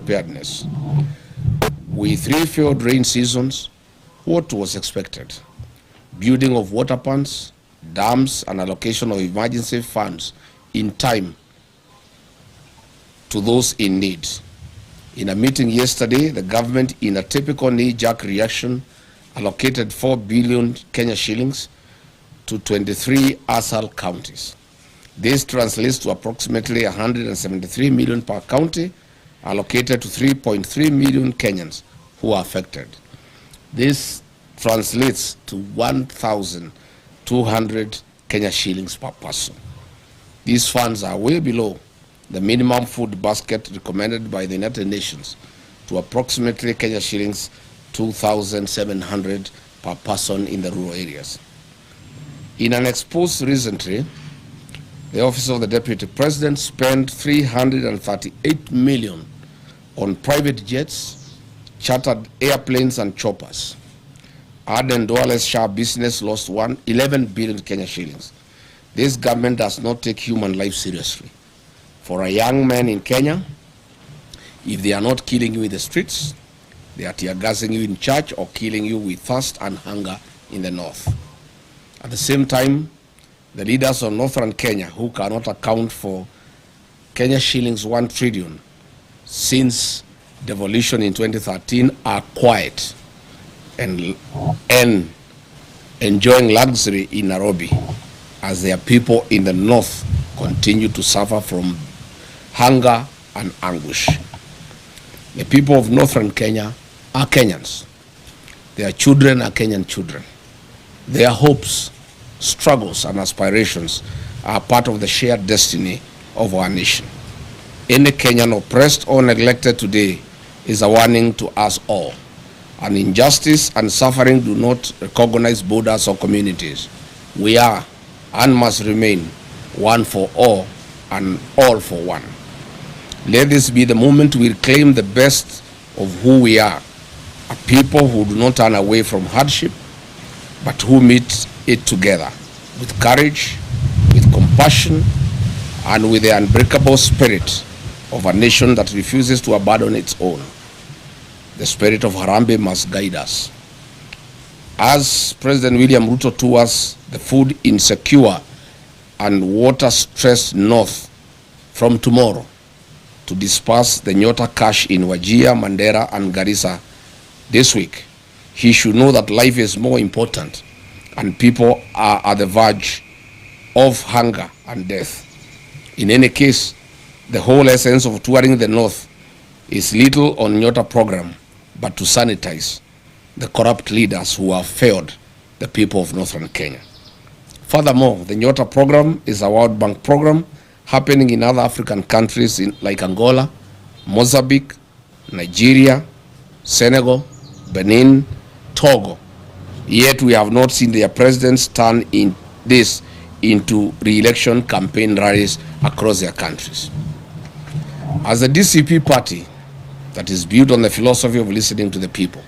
preparedness. With 3 failed rain seasons, what was expected? Building of water ponds, dams, and allocation of emergency funds in time to those in need. In a meeting yesterday, the government, in a typical knee-jerk reaction, allocated 4 billion Kenya shillings to 23 ASAL counties. This translates to approximately 173 million per county, allocated to 3.3 million Kenyans who are affected. This translates to 1,200 Kenya shillings per person. These funds are way below the minimum food basket recommended by the United Nations to approximately Kenya shillings 2,700 per person in the rural areas. In an expose recently, the Office of the Deputy President spent 338 million on private jets, chartered airplanes and choppers. Aden Duale's Shah business lost 11 billion Kenya shillings. This government does not take human life seriously. For a young man in Kenya, if they are not killing you in the streets, they are tear gassing you in church or killing you with thirst and hunger in the north. At the same time, the leaders of northern Kenya, who cannot account for Kenya shillings 1 trillion since devolution in 2013, are quiet and enjoying luxury in Nairobi as their people in the north continue to suffer from hunger and anguish. The people of northern Kenya are Kenyans. Their children are Kenyan children. Their hopes, struggles, and aspirations are part of the shared destiny of our nation. Any Kenyan oppressed or neglected today is a warning to us all. And injustice and suffering do not recognize borders or communities. We are and must remain one for all and all for one. Let this be the moment we reclaim the best of who we are, a people who do not turn away from hardship, but who meet it together with courage, with compassion, and with the unbreakable spirit of a nation that refuses to abandon its own. The spirit of Harambee must guide us. As President William Ruto tours the food insecure and water-stressed north from tomorrow to disperse the nyota cash in Wajir, Mandera, and Garissa this week, he should know that life is more important and people are at the verge of hunger and death. In any case, the whole essence of touring the north is little on nyota program, but to sanitize the corrupt leaders who have failed the people of northern Kenya. Furthermore, the nyota program is a World Bank program happening in other African countries like Angola, Mozambique, Nigeria, Senegal, Benin, Togo. Yet we have not seen their presidents turn this into re-election campaign rallies across their countries. As a DCP party that is built on the philosophy of listening to the people,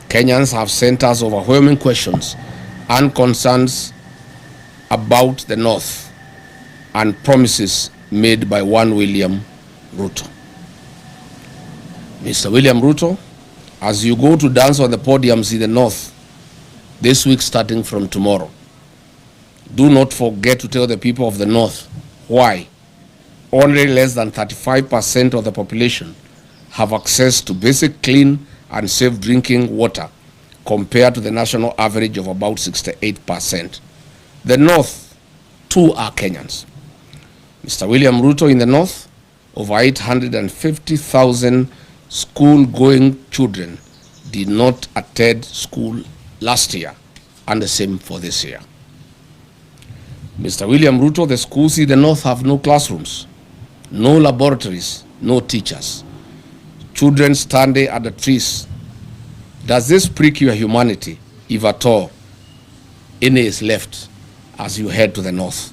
Kenyans have sent us overwhelming questions and concerns about the North and promises made by one William Ruto. Mr. William Ruto, as you go to dance on the podiums in the North this week starting from tomorrow, do not forget to tell the people of the North why only less than 35% of the population have access to basic clean and safe drinking water compared to the national average of about 68%. The North, too, are Kenyans. Mr. William Ruto, in the North, over 850,000 school-going children did not attend school last year, and the same for this year. Mr. William Ruto, the schools in the North have no classrooms, no laboratories, no teachers. Children standing at the trees. Does this prick your humanity, if at all any is left as you head to the North?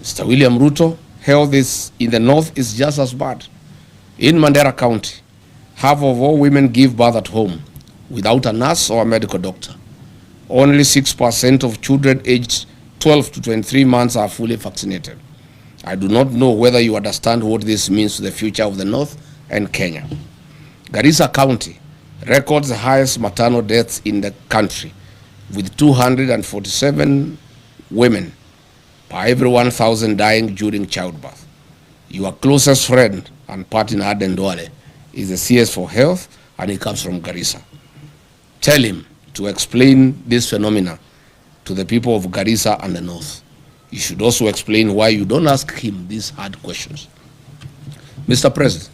Mr. William Ruto, health in the North is just as bad. In Mandera County, half of all women give birth at home without a nurse or a medical doctor. Only 6% of children aged 12 to 23 months are fully vaccinated. I do not know whether you understand what this means to the future of the North and Kenya. Garissa County records the highest maternal deaths in the country, with 247 women per every 1,000 dying during childbirth. Your closest friend and partner, Aden Duale, is the CS for Health, and he comes from Garissa. Tell him to explain this phenomena to the people of Garissa and the North. You should also explain why you don't ask him these hard questions. Mr. President,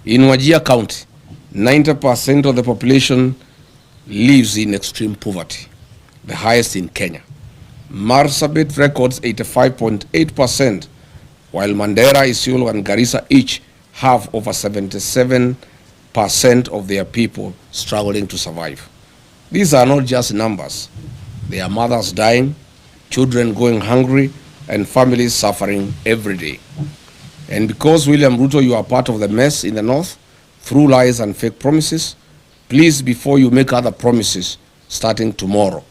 in Wajir County, 90% of the population lives in extreme poverty, the highest in Kenya. Marsabit records 85.8%, while Mandera, Isiolo, and Garissa each have over 77% of their people struggling to survive. These are not just numbers. They are mothers dying, children going hungry, and families suffering every day. And because, William Ruto, you are part of the mess in the North, through lies and fake promises, please, before you make other promises starting tomorrow,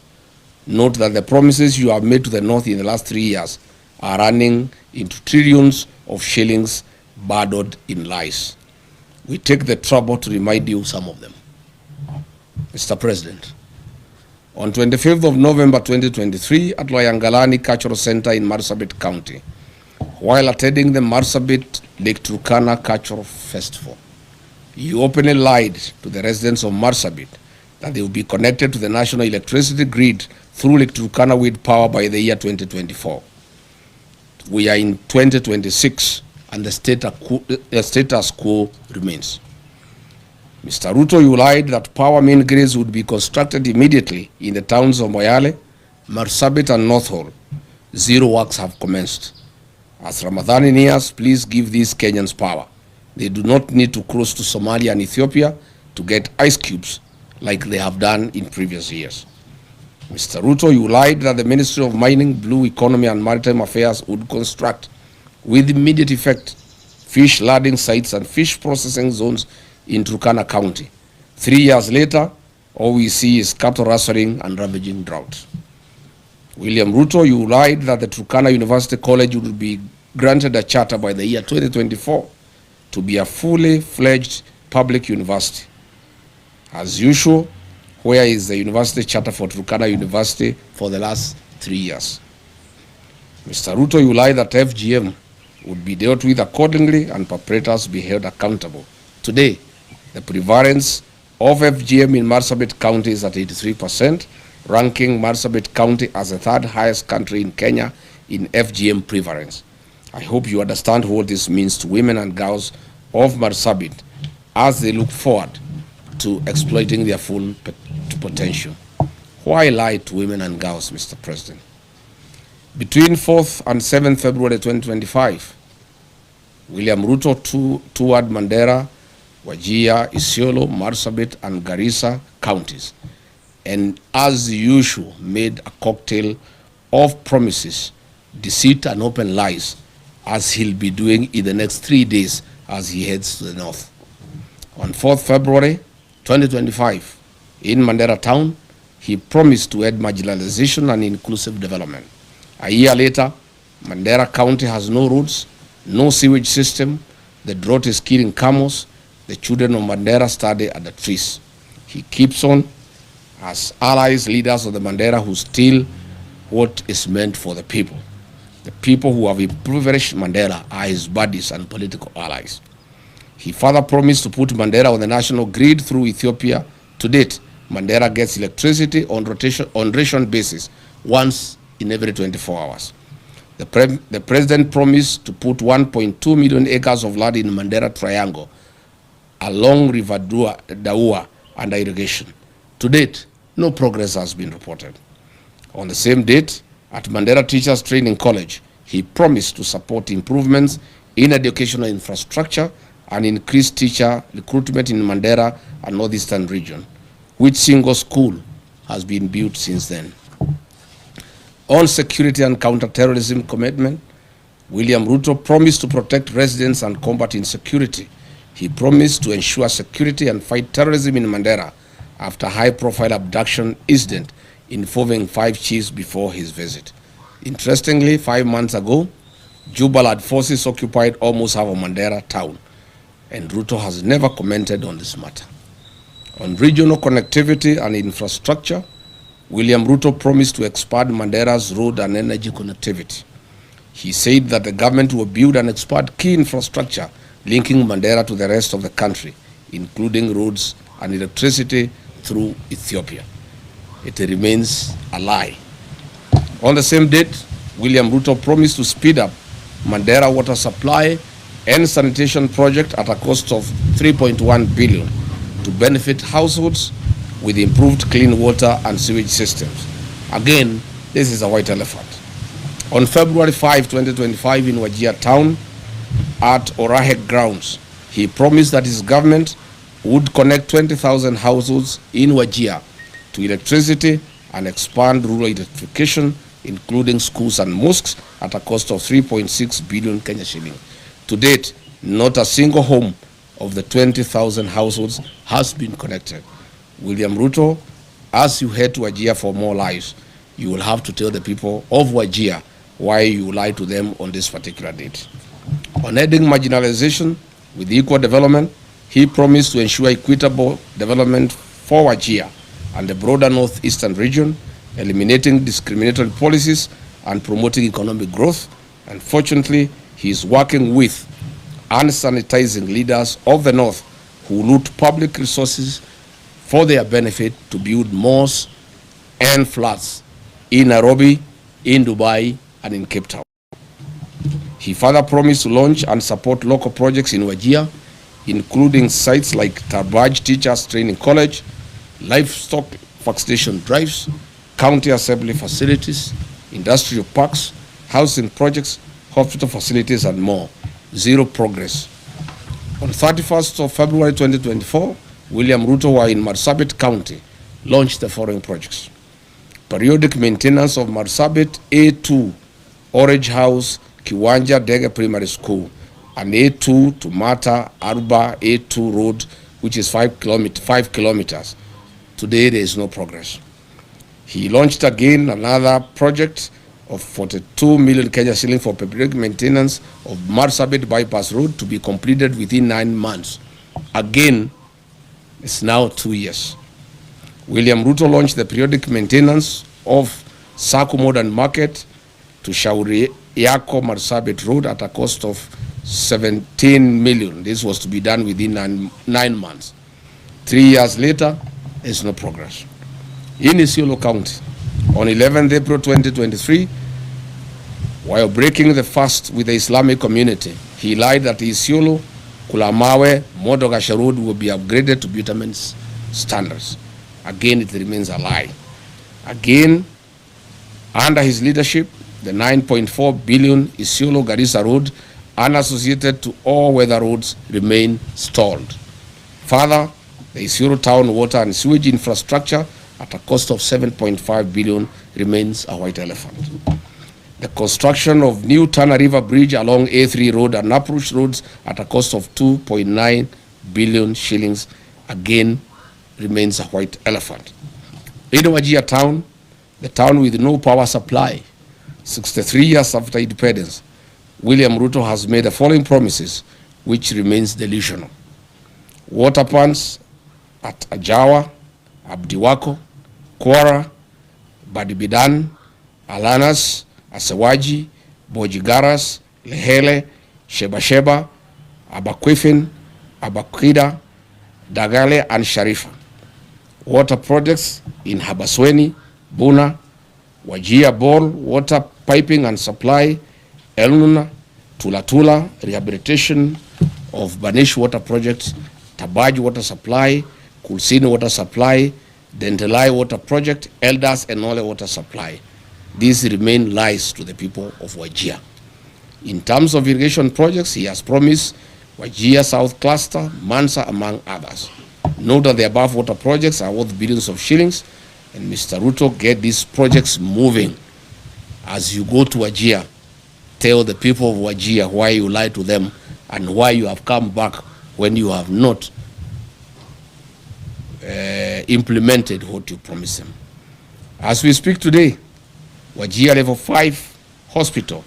note that the promises you have made to the North in the last 3 years are running into trillions of shillings burdened in lies. We take the trouble to remind you some of them. Mr. President, on 25th of November 2023 at Loyangalani Cultural Center in Marsabit County, while attending the Marsabit Lake Turkana Cultural Festival, you openly lied to the residents of Marsabit that they will be connected to the national electricity grid through Lake Turkana wind power by the year 2024. We are in 2026 and the status quo remains. Mr. Ruto, you lied that power main grids would be constructed immediately in the towns of Moyale, Marsabit, and North Hall. Zero works have commenced. As Ramadan nears, please give these Kenyans power. They do not need to cross to Somalia and Ethiopia to get ice cubes like they have done in previous years. Mr. Ruto, you lied that the Ministry of Mining, Blue Economy, and Maritime Affairs would construct, with immediate effect, fish landing sites and fish processing zones in Turkana County. 3 years later, all we see is cattle rustling and ravaging drought. William Ruto, you lied that the Turkana University College would be granted a charter by the year 2024 to be a fully fledged public university. As usual, where is the university charter for Turkana University for the last 3 years? Mr. Ruto, you lied that FGM would be dealt with accordingly and perpetrators be held accountable. Today, the prevalence of FGM in Marsabit County is at 83%, ranking Marsabit County as the third highest country in Kenya in FGM prevalence. I hope you understand what this means to women and girls of Marsabit as they look forward to exploiting their full potential. Why lie to women and girls, Mr. President? Between 4th and 7th February 2025, William Ruto toured Mandera, Wajir, Isiolo, Marsabit, and Garissa counties, and as usual made a cocktail of promises, deceit, and open lies, as he'll be doing in the next 3 days as he heads to the North. On 4th February 2025, in Mandera town, he promised to end marginalization and inclusive development. A year later, Mandera County has no roads, no sewage system, the drought is killing camels, the children of Mandera study at the trees. He keeps on as allies, leaders of the Mandera who steal what is meant for the people. The people who have impoverished Mandera are his buddies and political allies. He further promised to put Mandera on the national grid through Ethiopia. To date, Mandera gets electricity on ration basis once in every 24 hours. The president promised to put 1.2 million acres of land in Mandera Triangle along River Daua under irrigation. To date, no progress has been reported. On the same date, at Mandera Teachers Training College, he promised to support improvements in educational infrastructure and increase teacher recruitment in Mandera and Northeastern region, which single school has been built since then. On security and counter-terrorism commitment, William Ruto promised to protect residents and combat insecurity. He promised to ensure security and fight terrorism in Mandera after high-profile abduction incident involving 5 chiefs before his visit. Interestingly, 5 months ago, Jubaland forces occupied almost half of Mandera town. and Ruto has never commented on this matter. On regional connectivity and infrastructure, William Ruto promised to expand Mandera's road and energy connectivity. He said that the government will build and expand key infrastructure linking Mandera to the rest of the country, including roads and electricity through Ethiopia. It remains a lie. On the same date, William Ruto promised to speed up Mandera water supply and sanitation project at a cost of 3.1 billion to benefit households with improved clean water and sewage systems. Again, this is a white elephant. On February 5, 2025 in Wajir town at Orahek grounds, he promised that his government would connect 20,000 households in Wajir to electricity and expand rural electrification, including schools and mosques, at a cost of 3.6 billion Kenya shilling. To date, not a single home of the 20,000 households has been connected. William Ruto, as you head to Wajir for more lives, you will have to tell the people of Wajir why you lied to them on this particular date. On ending marginalization with equal development, he promised to ensure equitable development for Wajir and the broader North-Eastern region, eliminating discriminatory policies and promoting economic growth. Unfortunately, he is working with unsanitizing leaders of the North who loot public resources for their benefit to build malls and flats in Nairobi, in Dubai, and in Cape Town. He further promised to launch and support local projects in Wajir, including sites like Tarbaj Teachers Training College, livestock vaccination drives, county assembly facilities, industrial parks, housing projects, hospital facilities, and more. Zero progress. On 31st of February 2024, William Ruto, while in Marsabit County, launched the following projects: periodic maintenance of Marsabit A2, Orange House, Kiwanja Dege Primary School, and A2 to Mata Arba A2 Road, which is 5 kilometers. Today, there is no progress. He launched again another project of 42 million Kenya shilling for periodic maintenance of Marsabit Bypass Road to be completed within 9 months. Again, it's now 2 years. William Ruto launched the periodic maintenance of Saku Modern Market to Shauri Yako Marsabit Road at a cost of 17 million. This was to be done within 9 months. 3 years later, there's no progress. In Isiolo County, on 11th April 2023, while breaking the fast with the Islamic community, he lied that Isiolo, Kulamawe, Modogasha Road will be upgraded to bitumen standards. Again, it remains a lie. Again, under his leadership, the 9.4 billion Isiolo Garissa Road, unassociated to all weather roads, remain stalled. Further, the Isiolo town water and sewage infrastructure at a cost of 7.5 billion remains a white elephant. The construction of new Tana River Bridge along A3 Road and Approach Roads at a cost of 2.9 billion shillings again remains a white elephant. In Wajir town, the town with no power supply, 63 years after independence, William Ruto has made the following promises, which remains delusional. Water plants at Ajawa, Abdiwako, Kwara, Badibidan, Alanas, Asewaji, Bojigaras, Lehele, Sheba, Abakwifin, Abakwida, Dagale, and Sharifa. Water projects in Habasweni, Buna, Wajir Ball, water piping and supply, Elnuna, Tulatula, rehabilitation of Banish water projects, Tabaj water supply, Kulsini water supply, Dentelai water project, Elders and Ole water supply. These remain lies to the people of Wajir. In terms of irrigation projects, he has promised Wajir South Cluster, Mansa, among others. Note that the above water projects are worth billions of shillings, and Mr. Ruto, get these projects moving. As you go to Wajir, tell the people of Wajir why you lied to them and why you have come back when you have not implemented what you promised them. As we speak today, Wajir Level 5 Hospital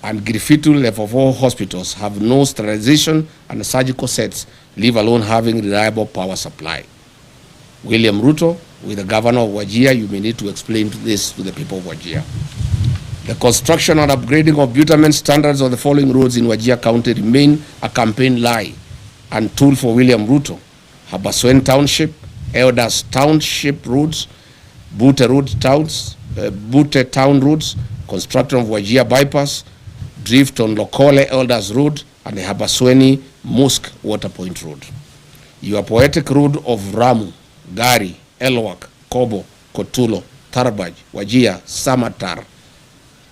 and Griffith level 4 hospitals have no sterilization and surgical sets, leave alone having reliable power supply. William Ruto, with the governor of Wajir, you may need to explain this to the people of Wajir. The construction and upgrading of bitumen standards on the following roads in Wajir County remain a campaign lie and tool for William Ruto. Habaswein Township, Elders Township roads, Butte Town roads, construction of Wajir bypass, drift on Lokole Elders Road, and the Habasweni Mosque Water Point Road. Your poetic road of Ramu, Gari, Elwak, Kobo, Kotulo, Tarbaj, Wajir, Samatar,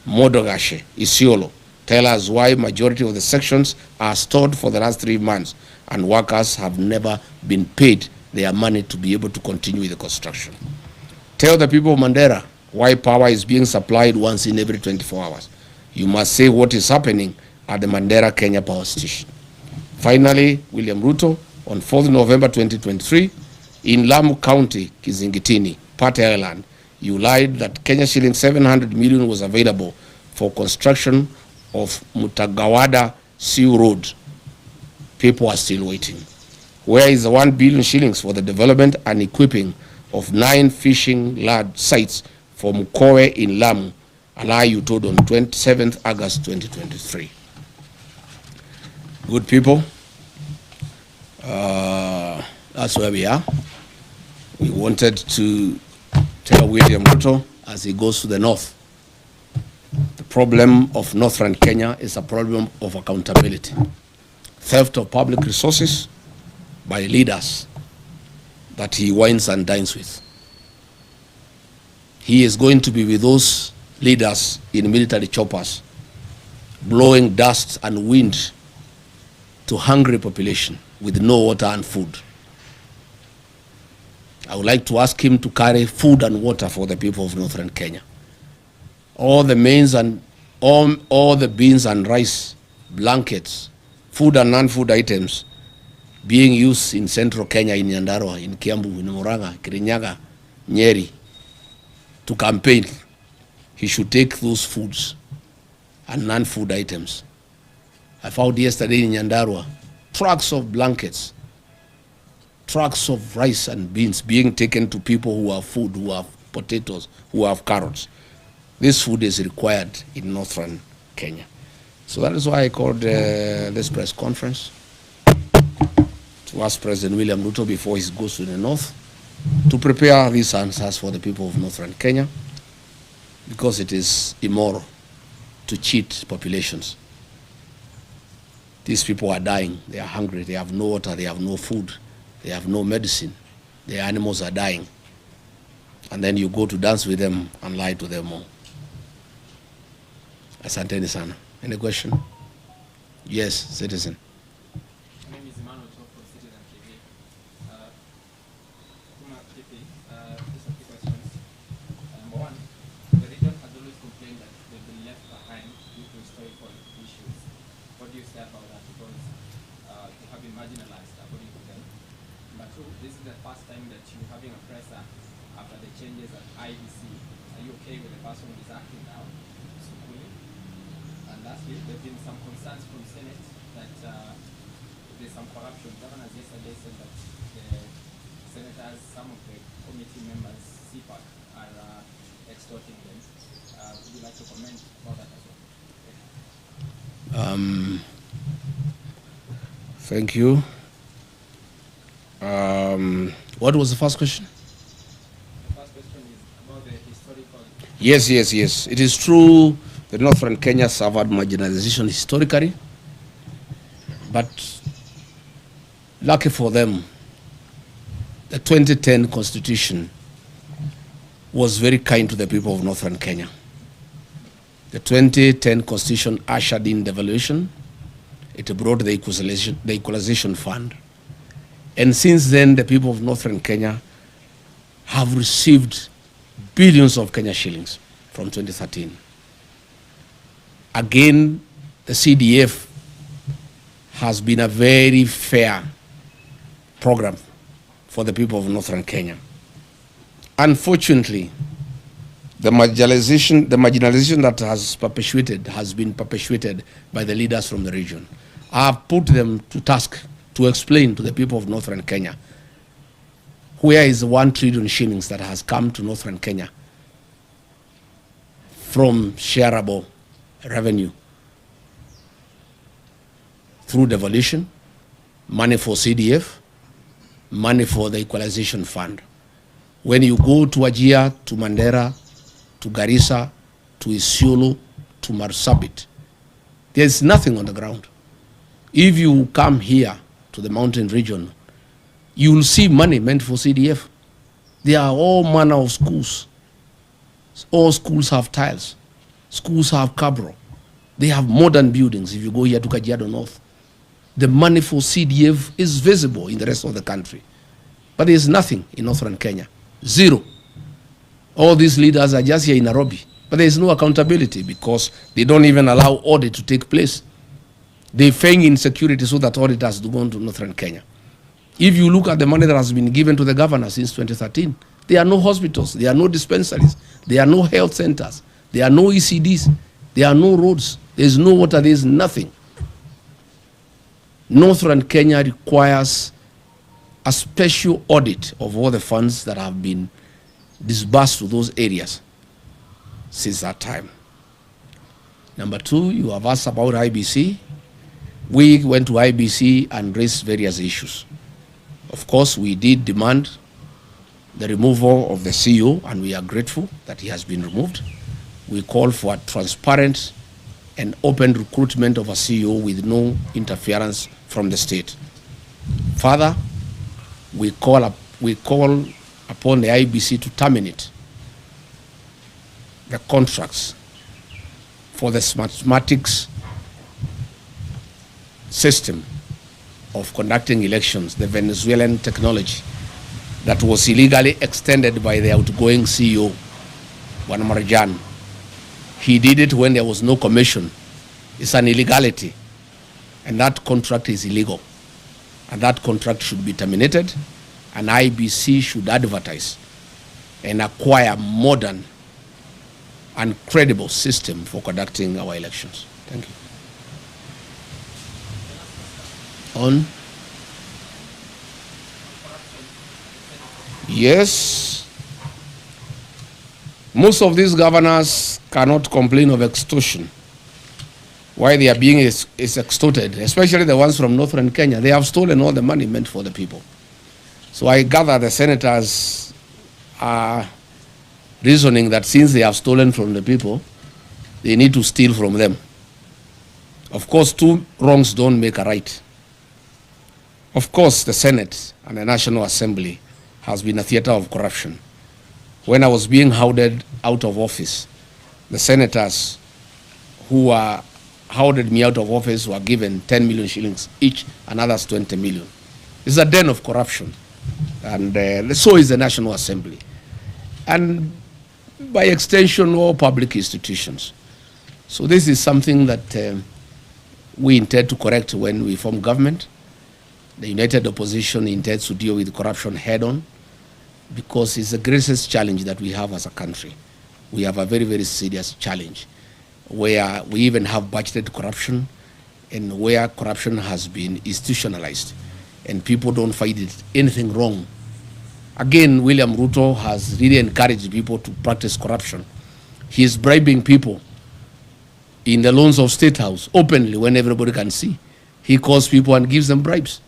Modogashe, Isiolo tell us why majority of the sections are stored for the last 3 months and workers have never been paid their money to be able to continue with the construction. Tell the people of Mandera why power is being supplied once in every 24 hours. You must say what is happening at the Mandera Kenya power station. Finally, William Ruto, on 4th November 2023, in Lamu County, Kizingitini, Pate Island, you lied that Kenya shilling 700 million was available for construction of Mutagawada Sea Road. People are still waiting. Where is the 1 billion shillings for the development and equipping of 9 fishing lad sites for Mukowe in Lamu, a lie you told on 27th August 2023? Good people, that's where we are. We wanted to tell William Ruto as he goes to the north, the problem of northern Kenya is a problem of accountability. Theft of public resources by leaders that he wines and dines with. He is going to be with those leaders in military choppers, blowing dust and wind to hungry population with no water and food. I would like to ask him to carry food and water for the people of northern Kenya. All the mains and all the beans and rice, blankets, food and non-food items being used in central Kenya, in Nyandarua, in Kiambu, in Murang'a, Kirinyaga, Nyeri, to campaign. He should take those foods and non-food items. I found yesterday in Nyandarua trucks of blankets, trucks of rice and beans being taken to people who have food, who have potatoes, who have carrots. This food is required in northern Kenya. So that is why I called this press conference to ask President William Ruto before he goes to the north to prepare these answers for the people of northern Kenya, because it is immoral to cheat populations. These people are dying, they are hungry, they have no water, they have no food, they have no medicine, their animals are dying. And then you go to dance with them and lie to them all. Asanteni sana. Any question? Yes, citizen. My name is from citizenTV. Just a few questions. Number one, the region has always complained that they've been left behind due to historical issues. What do you say about that? Because they have been marginalized according to them. Number two, this is the first time that you're having a presser after the changes at IBC. Are you okay with the person who is acting now? And lastly, there have been some concerns from Senate that there's some corruption. Governors yesterday said that the senators, some of the committee members, CPAC, are extorting them. Would you like to comment about that as well? Thank you. What was the first question? The first question is about the historical... Yes. It is true that northern Kenya suffered marginalization historically, but lucky for them, the 2010 Constitution was very kind to the people of northern Kenya. The 2010 Constitution ushered in devaluation. It brought the equalization fund. And since then, the people of northern Kenya have received billions of Kenya shillings from 2013. Again, the CDF has been a very fair program for the people of northern Kenya. Unfortunately, The marginalization that has been perpetuated by the leaders from the region. I have put them to task to explain to the people of northern Kenya where is 1 trillion shillings that has come to northern Kenya from shareable revenue through devolution, money for CDF, money for the equalization fund. When you go to Wajir, to Mandera, to Garissa, to Isiolo, to Marsabit, there's nothing on the ground. If you come here to the mountain region, you will see money meant for CDF. There are all manner of schools. All schools have tiles. Schools have cabro. They have modern buildings. If you go here to Kajiado North, the money for CDF is visible in the rest of the country. But there is nothing in northern Kenya. Zero. All these leaders are just here in Nairobi. But there is no accountability because they don't even allow audit to take place. They feign insecurity so that audit has to go on to northern Kenya. If you look at the money that has been given to the governor since 2013, there are no hospitals, there are no dispensaries, there are no health centers, there are no ECDs, there are no roads, there is no water, there is nothing. Northern Kenya requires a special audit of all the funds that have been disbursed to those areas since that time. Number 2, you have asked about IBC. We went to IBC and raised various issues. Of course, we did demand the removal of the CEO, and we are grateful that he has been removed. We call for a transparent and open recruitment of a CEO with no interference from the state. Further, we call upon the IBC to terminate the contracts for the mathematics system of conducting elections, the Venezuelan technology that was illegally extended by the outgoing CEO, Juan Marjan. He did it when there was no commission. It's an illegality, and that contract is illegal. And that contract should be terminated, and IBC should advertise and acquire modern and credible system for conducting our elections. Thank you. On? Yes. Most of these governors cannot complain of extortion. Why they are being is extorted, especially the ones from northern Kenya. They have stolen all the money meant for the people. So I gather the senators are reasoning that since they have stolen from the people, they need to steal from them. Of course, 2 wrongs don't make a right. Of course, the Senate and the National Assembly has been a theater of corruption. When I was being hounded out of office, the senators who hounded me out of office were given 10 million shillings each, and others 20 million. It's a den of corruption. And so is the National Assembly. And by extension, all public institutions. So this is something that we intend to correct when we form government. The United Opposition intends to deal with corruption head-on because it's the greatest challenge that we have as a country. We have a very, very serious challenge where we even have budgeted corruption and where corruption has been institutionalized and people don't find it anything wrong. Again, William Ruto has really encouraged people to practice corruption. He is bribing people in the loans of State House openly when everybody can see. He calls people and gives them bribes.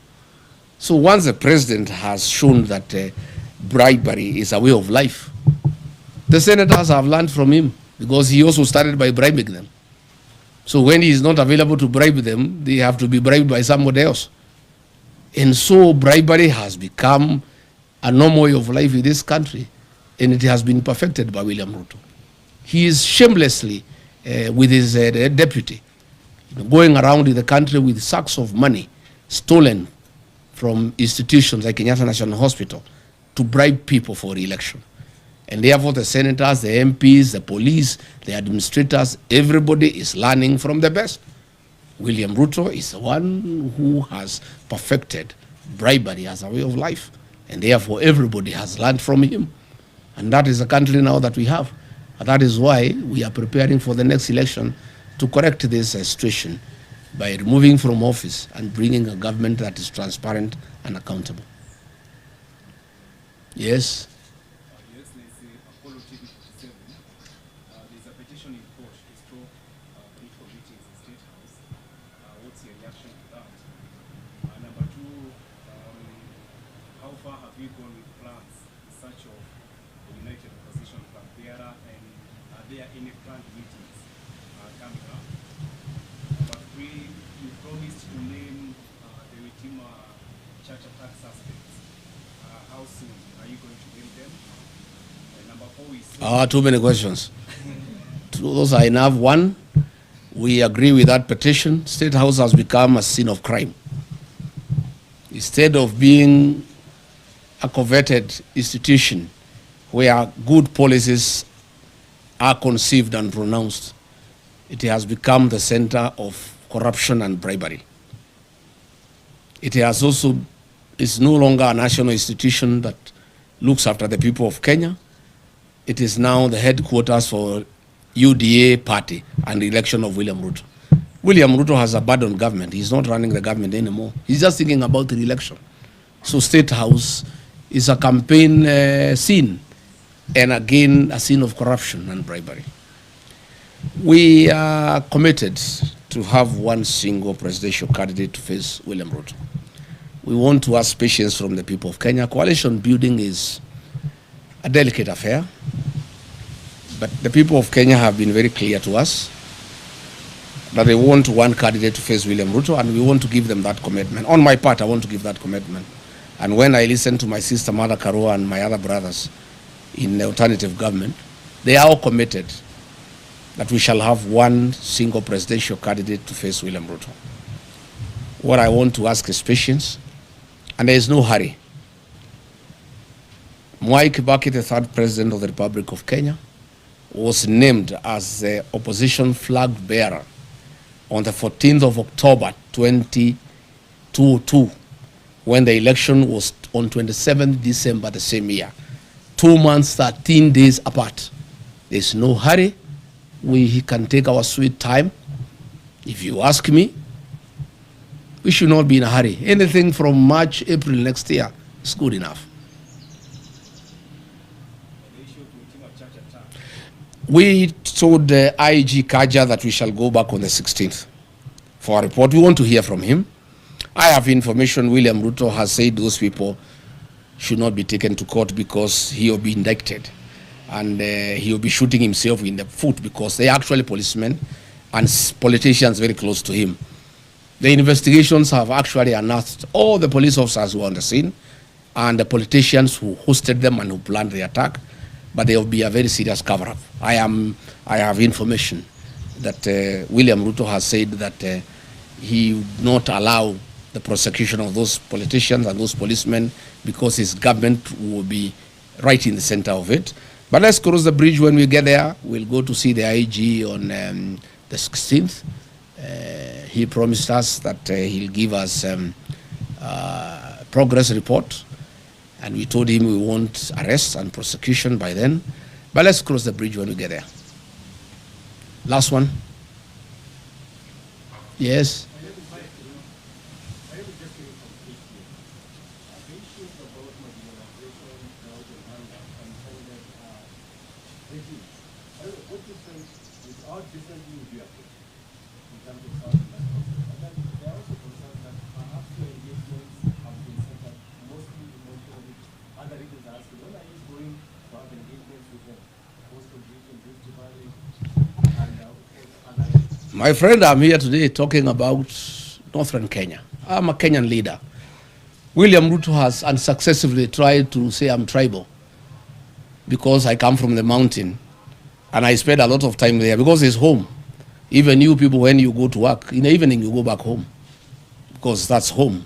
So once the president has shown that bribery is a way of life, the senators have learned from him because he also started by bribing them. So when he is not available to bribe them, they have to be bribed by somebody else. And so bribery has become a normal way of life in this country, and it has been perfected by William Ruto. He is shamelessly, with his deputy, going around in the country with sacks of money stolen from institutions like Kenyatta National Hospital to bribe people for re-election. And therefore the senators, the MPs, the police, the administrators, everybody is learning from the best. William Ruto is the one who has perfected bribery as a way of life. And therefore everybody has learned from him. And that is the country now that we have. And that is why we are preparing for the next election to correct this situation by removing from office and bringing a government that is transparent and accountable. Yes? Yes, let's say Apollo TV 47. There's a petition in court to stop political meetings in State House. What's your reaction to that? Number two, how far have you gone with plans in search of the United Opposition from Mandera, and are there any planned meetings coming up? Number three, you promised to name the Church attack suspects. How soon are you going to name them? And number four is... Too many questions. Those are enough. One, we agree with that petition. State House has become a scene of crime. Instead of being a coveted institution where good policies are conceived and pronounced, it has become the center of corruption and bribery. It has also is no longer a national institution that looks after the people of Kenya. It is now the headquarters for UDA party and the election of William Ruto. William Ruto has abandoned government. He's not running the government anymore. He's just thinking about the election. So State House is a campaign scene, and again a scene of corruption and bribery. We are committed to have one single presidential candidate to face William Ruto. We want to ask patience from the people of Kenya. Coalition building is a delicate affair, but the people of Kenya have been very clear to us that they want one candidate to face William Ruto, and we want to give them that commitment. On my part, I want to give that commitment. And when I listen to my sister Mother Karua and my other brothers in the alternative government, they are all committed that we shall have one single presidential candidate to face William Ruto. What I want to ask is patience, and there is no hurry. Mwai Kibaki, the third president of the Republic of Kenya, was named as the opposition flag bearer on the 14th of October 2022, when the election was on 27th December the same year. 2 months, 13 days apart. There's no hurry. We can take our sweet time. If you ask me, we should not be in a hurry. Anything from March, April next year is good enough. We told IG Kaja that we shall go back on the 16th for a report. We want to hear from him. I have information William Ruto has said those people should not be taken to court because he will be indicted. And he will be shooting himself in the foot because they are actually policemen and politicians very close to him. The investigations have actually unearthed all the police officers who were on the scene and the politicians who hosted them and who planned the attack, but there will be a very serious cover-up. I have information that William Ruto has said that he would not allow the prosecution of those politicians and those policemen because his government will be right in the center of it. But let's cross the bridge when we get there. We'll go to see the IG on the 16th. He promised us that he'll give us progress report, and we told him we want arrest and prosecution by then. But let's cross the bridge when we get there. Last one. Yes. My friend, I'm here today talking about Northern Kenya. I'm a Kenyan leader. William Ruto has unsuccessfully tried to say I'm tribal because I come from the mountain and I spend a lot of time there because it's home. Even you people, when you go to work, in the evening you go back home because that's home.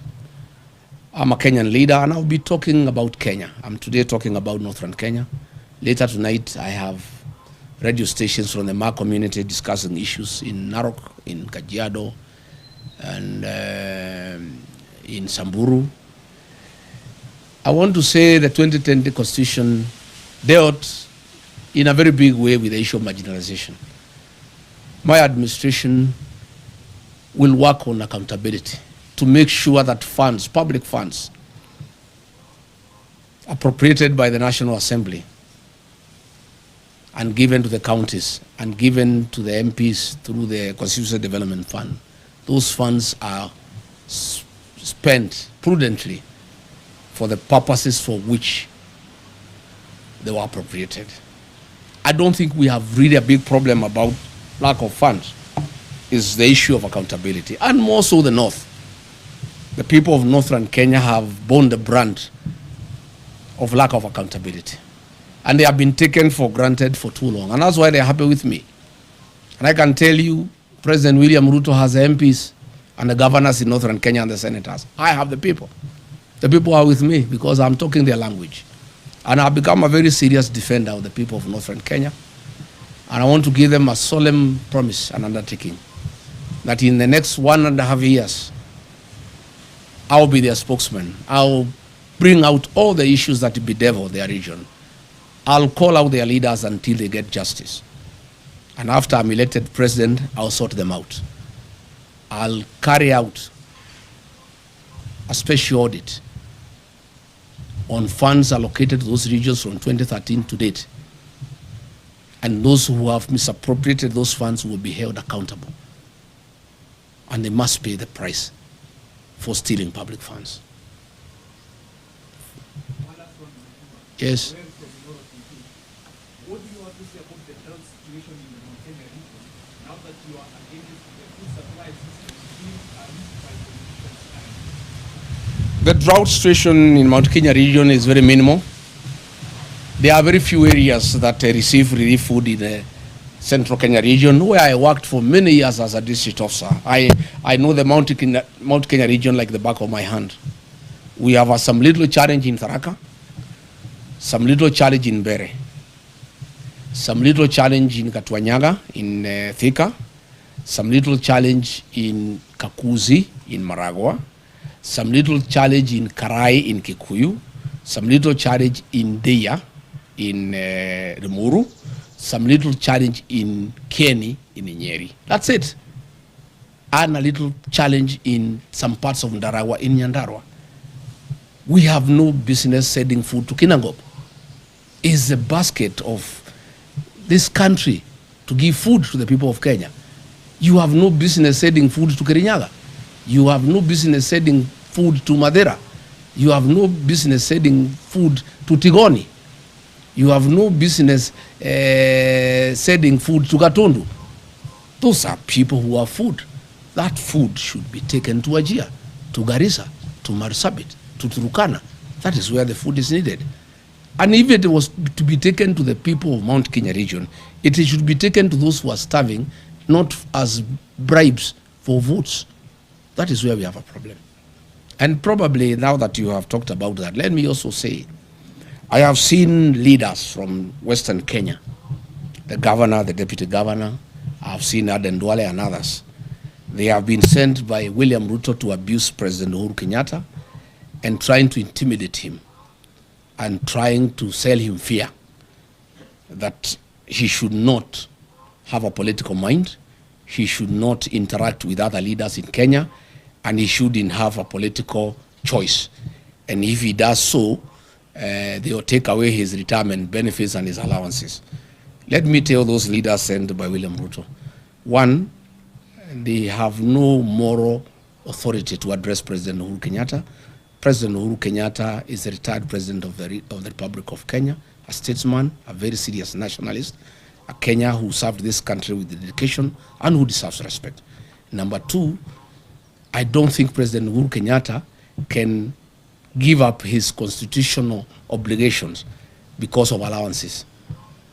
I'm a Kenyan leader and I'll be talking about Kenya. I'm today talking about Northern Kenya. Later tonight I have radio stations from the Ma community discussing issues in Narok, in Kajiado, and in Samburu. I want to say the 2020 Constitution dealt in a very big way with the issue of marginalization. My administration will work on accountability to make sure that funds, public funds, appropriated by the National Assembly and given to the counties and given to the MPs through the Constituency Development Fund, those funds are spent prudently for the purposes for which they were appropriated. I don't think we have really a big problem about lack of funds. Is the issue of accountability, and more so the North. The people of Northern Kenya have borne the brunt of lack of accountability. And they have been taken for granted for too long. And that's why they're happy with me. And I can tell you, President William Ruto has the MPs and the governors in Northern Kenya and the senators. I have the people. The people are with me because I'm talking their language. And I've become a very serious defender of the people of Northern Kenya. And I want to give them a solemn promise and undertaking that in the next 1.5 years, I'll be their spokesman. I'll bring out all the issues that bedevil their region. I'll call out their leaders until they get justice. And after I'm elected president, I'll sort them out. I'll carry out a special audit on funds allocated to those regions from 2013 to date. And those who have misappropriated those funds will be held accountable. And they must pay the price for stealing public funds. Yes. What do you have to say about the health situation in the Mount Kenya region now that you are against the food supply system being used by politicians? The drought situation in Mount Kenya region is very minimal. There are very few areas that receive relief food in the Central Kenya region, where I worked for many years as a district officer. I know the Mount Kenya region like the back of my hand. We have some little challenge in Tharaka, some little challenge in Bere, some little challenge in Katwanyaga, in Thika, some little challenge in Kakuzi, in Maragua, some little challenge in Karai, in Kikuyu, some little challenge in Deya, in Limuru, some little challenge in Kieni, in Nyeri. That's it. And a little challenge in some parts of Ndarawa, in Nyandarua. We have no business sending food to Kinangop. It's the basket of this country to give food to the people of Kenya. You have no business sending food to Kirinyaga. You have no business sending food to Mandera. You have no business sending food to Tigoni. You have no business sending food to Gatundu. Those are people who have food. That food should be taken to Wajir, to Garissa, to Marsabit, to Turukana. That is where the food is needed. And if it was to be taken to the people of Mount Kenya region, it should be taken to those who are starving, not as bribes for votes. That is where we have a problem. And probably now that you have talked about that, let me also say, I have seen leaders from Western Kenya, the governor, the deputy governor, I've seen Aden Duale and others. They have been sent by William Ruto to abuse President Uhuru Kenyatta and trying to intimidate him and trying to sell him fear that he should not have a political mind, he should not interact with other leaders in Kenya, and he shouldn't have a political choice. And if he does so, they will take away his retirement benefits and his allowances. Let me tell those leaders sent by William Ruto. One, they have no moral authority to address President Uhuru Kenyatta. President Uhuru Kenyatta is a retired president of the Republic of Kenya, a statesman, a very serious nationalist, a Kenya who served this country with dedication and who deserves respect. Number two, I don't think President Uhuru Kenyatta can give up his constitutional obligations because of allowances.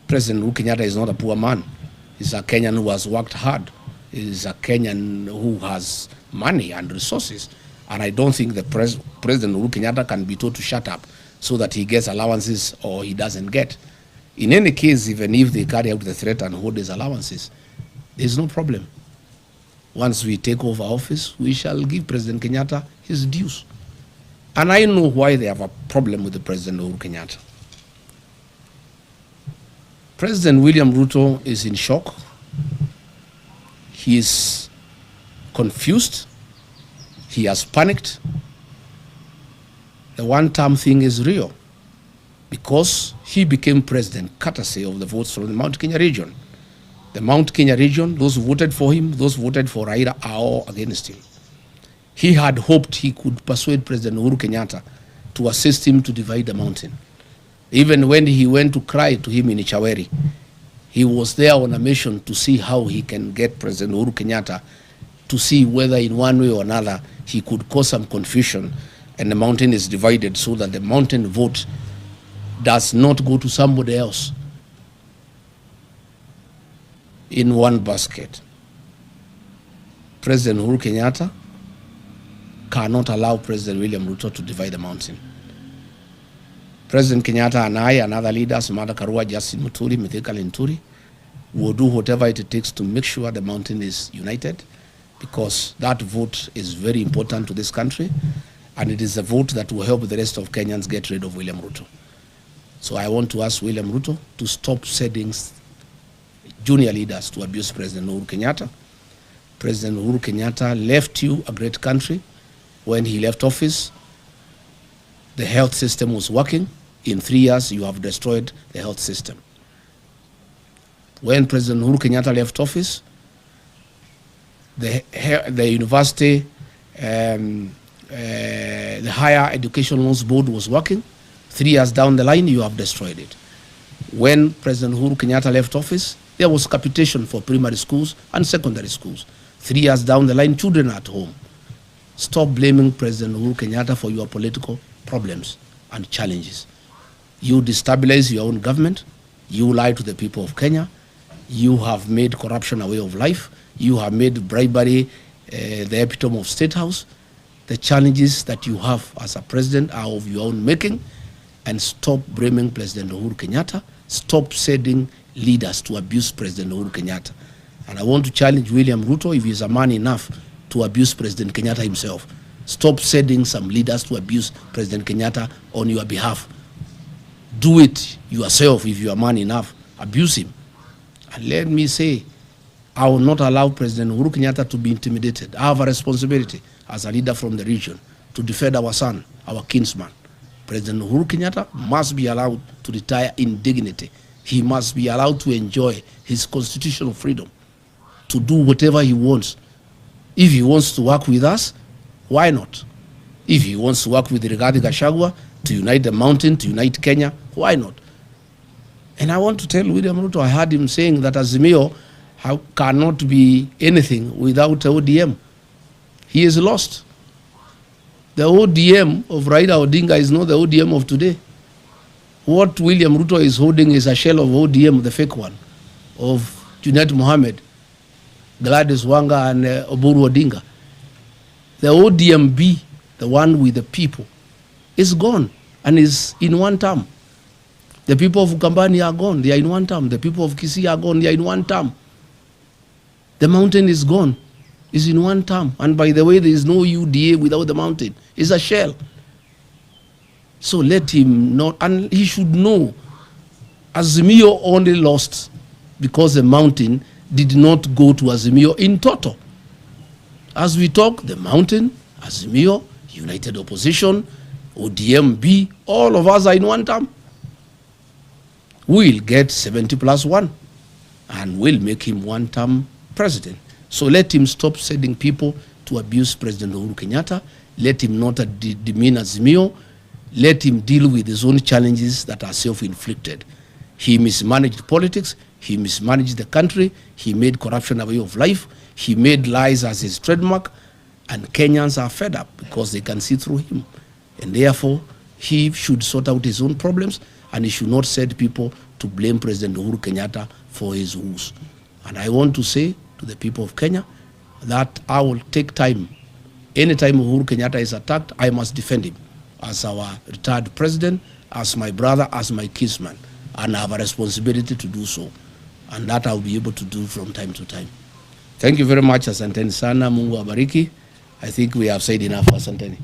President Uhuru Kenyatta is not a poor man. He's a Kenyan who has worked hard. He's a Kenyan who has money and resources. And I don't think the President Uhuru Kenyatta can be told to shut up so that he gets allowances or he doesn't get. In any case, even if they carry out the threat and hold his allowances, there's no problem. Once we take over office, we shall give President Kenyatta his dues. And I know why they have a problem with the President Uhuru Kenyatta. President William Ruto is in shock. He is confused. He has panicked. The one-term thing is real because he became president courtesy of the votes from the Mount Kenya region. The Mount Kenya region, those who voted for him, those who voted for Raila are all against him. He had hoped he could persuade President Uhuru Kenyatta to assist him to divide the mountain. Even when he went to cry to him in Chaweri, he was there on a mission to see how he can get President Uhuru Kenyatta to see whether in one way or another he could cause some confusion and the mountain is divided so that the mountain vote does not go to somebody else in one basket. President Uhuru Kenyatta cannot allow President William Ruto to divide the mountain. President Kenyatta and I and other leaders, Martha Karua, Justin Muturi, Mithika Linturi, will do whatever it takes to make sure the mountain is united, because that vote is very important to this country, and it is a vote that will help the rest of Kenyans get rid of William Ruto. So I want to ask William Ruto to stop sending junior leaders to abuse President Uhuru Kenyatta. President Uhuru Kenyatta left you a great country. When he left office, the health system was working. In 3 years, you have destroyed the health system. When President Uhuru Kenyatta left office, the university, the Higher Education Loans Board was working. 3 years down the line, you have destroyed it. When President Uhuru Kenyatta left office, there was capitation for primary schools and secondary schools. 3 years down the line, children are at home. Stop blaming President Uhuru Kenyatta for your political problems and challenges. You destabilize your own government. You lie to the people of Kenya. You have made corruption a way of life. You have made bribery the epitome of State House. The challenges that you have as a president are of your own making. And stop blaming President Uhuru Kenyatta. Stop sending leaders to abuse President Uhuru Kenyatta. And I want to challenge William Ruto, if he's a man enough to abuse President Kenyatta himself. Stop sending some leaders to abuse President Kenyatta on your behalf. Do it yourself if you are man enough. Abuse him. And let me say, I will not allow President Uhuru Kenyatta to be intimidated. I have a responsibility as a leader from the region to defend our son, our kinsman. President Uhuru Kenyatta must be allowed to retire in dignity. He must be allowed to enjoy his constitutional freedom to do whatever he wants. If he wants to work with us, why not? If he wants to work with Rigathigachagua to unite the mountain, to unite Kenya, why not? And I want to tell William Ruto, I heard him saying that Azimio cannot be anything without ODM. He is lost. The ODM of Raila Odinga is not the ODM of today. What William Ruto is holding is a shell of ODM, the fake one, of Junet Mohammed, Gladys Wanga, and Oburu Odinga. The ODMB, the one with the people, is gone and is in one term. The people of Ukambani are gone, they are in one term. The people of Kisii are gone, they are in one term. The mountain is gone, is in one term. And by the way, there is no UDA without the mountain. It's a shell. So let him not, and he should know, Azimio only lost because the mountain did not go to Azimio in total. As we talk, the mountain, Azimio, United Opposition, ODMB, all of us are in one term. We'll get 70+1 and we'll make him one-term president. So let him stop sending people to abuse President Uhuru Kenyatta. Let him not demean Azimio. Let him deal with his own challenges that are self-inflicted. He mismanaged politics. He mismanaged the country. He made corruption a way of life. He made lies as his trademark. And Kenyans are fed up because they can see through him. And therefore, he should sort out his own problems, and he should not send people to blame President Uhuru Kenyatta for his woes. And I want to say to the people of Kenya that I will take time. Anytime Uhuru Kenyatta is attacked, I must defend him as our retired president, as my brother, as my kinsman. And I have a responsibility to do so. And that I'll be able to do from time to time. Thank you very much, asanteni sana. Mungu abariki. I think we have said enough, asanteni.